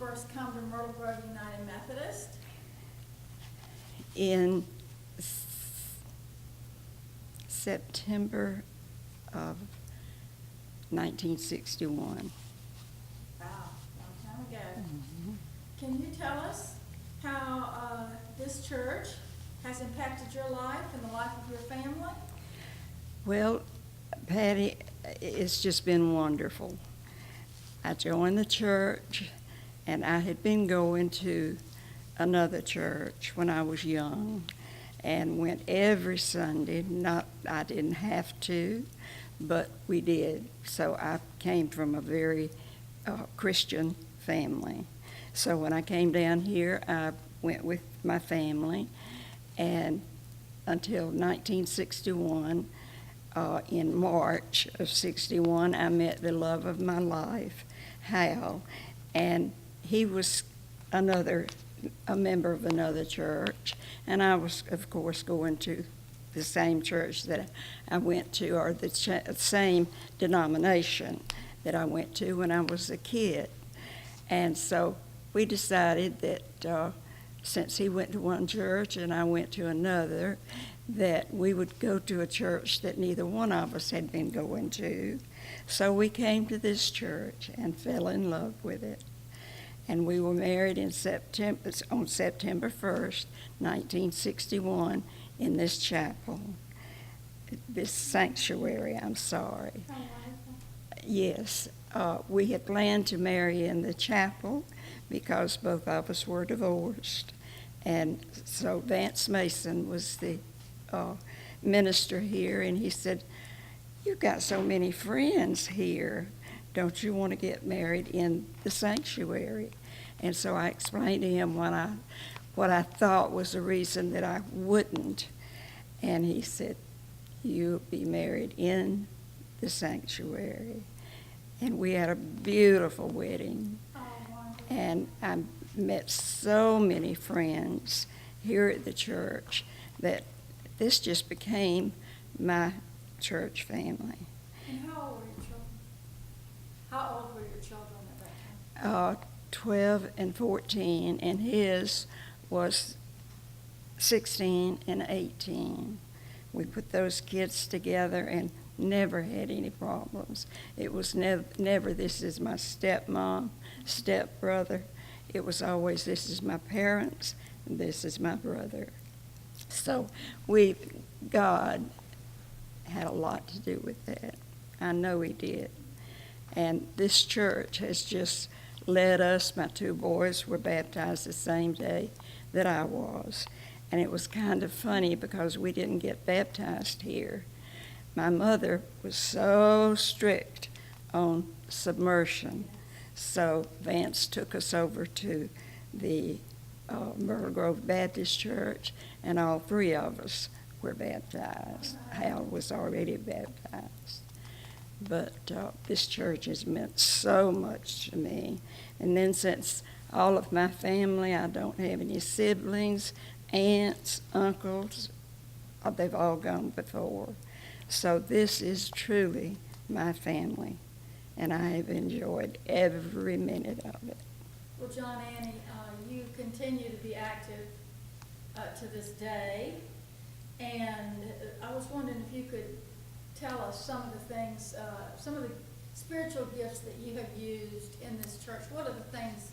first come to Myrtle Grove United Methodist? In September of 1961. Wow, long time ago. Can you tell us how this church has impacted your life and the life of your family? Well, Patty, it's just been wonderful. I joined the church, and I had been going to another church when I was young and went every Sunday. I didn't have to, but we did. So I came from a very Christian family. So when I came down here, I went with my family, and until 1961, in March of 61, I met the love of my life, Hal, and he was a member of another church, and I was, of course, going to the same church that I went to, or the same denomination that I went to when I was a kid. And so we decided that since he went to one church and I went to another, that we would go to a church that neither one of us had been going to. So we came to this church and fell in love with it. And we were married on September 1st, 1961, in this chapel, this sanctuary, I'm sorry. Oh, wonderful. Yes, we had planned to marry in the chapel because both of us were divorced. And so Vance Mason was the minister here, and he said, "You've got so many friends here. Don't you want to get married in the sanctuary?" And so I explained to him what I thought was the reason that I wouldn't. And he said, "You'll be married in the sanctuary." And we had a beautiful wedding. Oh, wonderful. And I met so many friends here at the church that this just became my church family. And how old were your children? How old were your children at that time? 12 and 14, and his was 16 and 18. We put those kids together and never had any problems. It was never this is my stepmom, stepbrother. It was always this is my parents, and this is my brother. So God had a lot to do with that. I know he did. And this church has just led us. My two boys were baptized the same day that I was. And it was kind of funny because we didn't get baptized here. My mother was so strict on submersion. So Vance took us over to the Myrtle Grove Baptist Church, and all three of us were baptized. Hal was already baptized. But this church has meant so much to me. And then since all of my family, I don't have any siblings, aunts, uncles, they've all gone before. So this is truly my family, and I have enjoyed every minute of it. Well, John, Annie, you continue to be active to this day, and I was wondering if you could tell us some of the things, some of the spiritual gifts that you have used in this church. What are the things,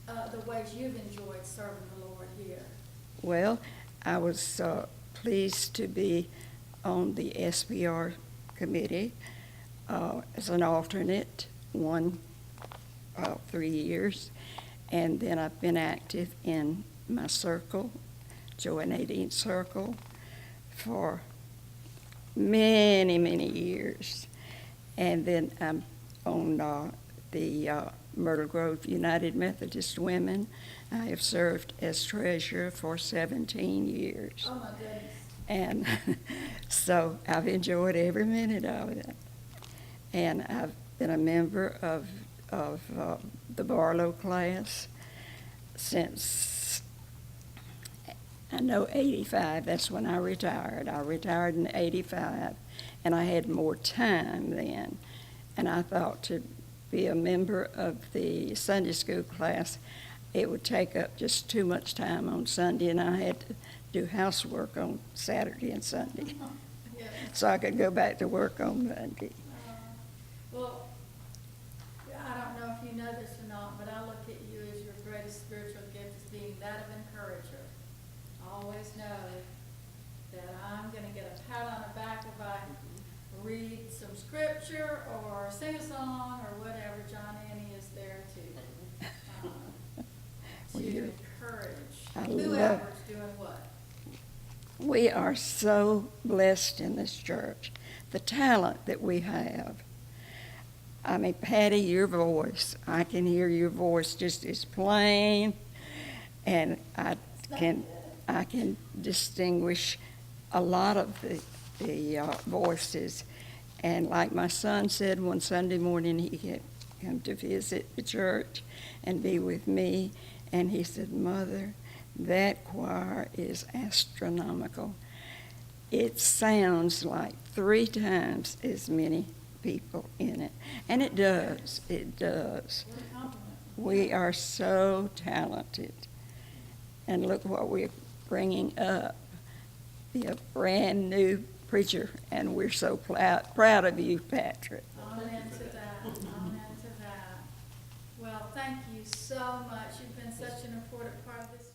the ways you've enjoyed serving the Lord here? Well, I was pleased to be on the SBR committee as an alternate 3 years. And then I've been active in my circle, Joe and Nadine Circle, for many, many years. And then I'm on the Myrtle Grove United Methodist Women. I have served as treasurer for 17 years. Oh, my goodness. And so I've enjoyed every minute of it. And I've been a member of the Barlow class since, I know, 85. That's when I retired. I retired in 85, and I had more time then. And I thought to be a member of the Sunday school class, it would take up just too much time on Sunday, and I had to do housework on Saturday and Sunday, Yeah. so I could go back to work on Monday. Well, I don't know if you know this or not, but I look at you as your greatest spiritual gift as being that of encourager. Always know that I'm gonna get a pat on the back if I read some scripture or sing a song or whatever. John Annie is there Well, to you're- encourage I whoever's doing what. We are so blessed in this church, the talent that we have. I mean, Patty, your voice, I can hear your voice just as plain, and I can distinguish a lot of the voices. And like my son said one Sunday morning, he had come to visit the church and be with me, and he said, "Mother, that choir is astronomical. It sounds like 3 times as many people in it." And it does, it does. What a compliment. We are so talented. And look what we're bringing up. Be a brand new preacher, and we're so proud of you, Patrick. Amen to that, amen to that. Well, thank you so much. You've been such an important part of this